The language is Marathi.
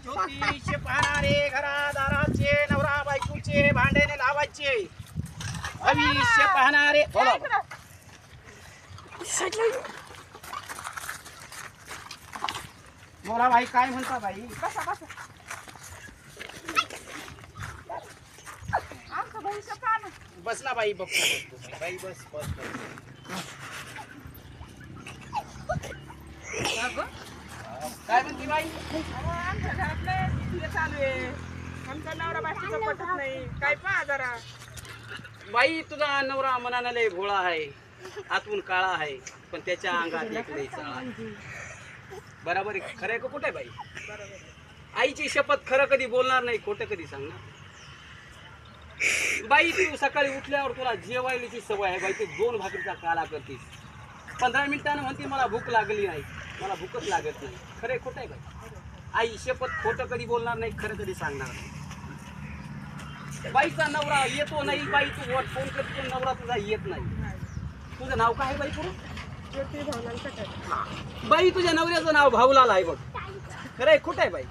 ज्योतिष पाहणारे घरादाराचे नवरा बायकोचे भांड्याने लावायचे भविष्य पाहणारे बोला बोला बाई काय म्हणता बाई बसा बसा आमचं भविष्य पाहणं बस ना बाई बघतो बाई बस बस काय म्हणते बाई आमच्या घरातलं चालू आहे आमचा नवरा बायकोचा पटत नाही काय पहा जरा बाई तुझा नवरा मनाला लय भोळा आहे आतून काळा आहे पण त्याच्या अंगात एक लय चाळा आहे बरोबर आहे खरं का कुठे बाई आईची शपथ खरं कधी बोलणार नाही खोटं कधी सांगणार बाई तू सकाळी उठल्यावर तुला जेवायची सवय आहे बाई तू 2 भाकरीचा काला करतीस 15 मिनिटानं म्हणते मला भूक लागली नाही मला भूकच लागत नाही खरं खोटं आहे बाई आई शपथ खोटं कधी बोलणार नाही खरं कधी सांगणार नाही बाईचा नवरा येतो नाही बाई तू फोन करतो नवरा तुझा येत नाही तुझं नाव काय आहे बाई पूर्ण ज्योती भावनांचं काय बाई तुझ्या नवऱ्याचं नाव भाऊलाल आहे बघ खरं आहे खोटं आहे बाई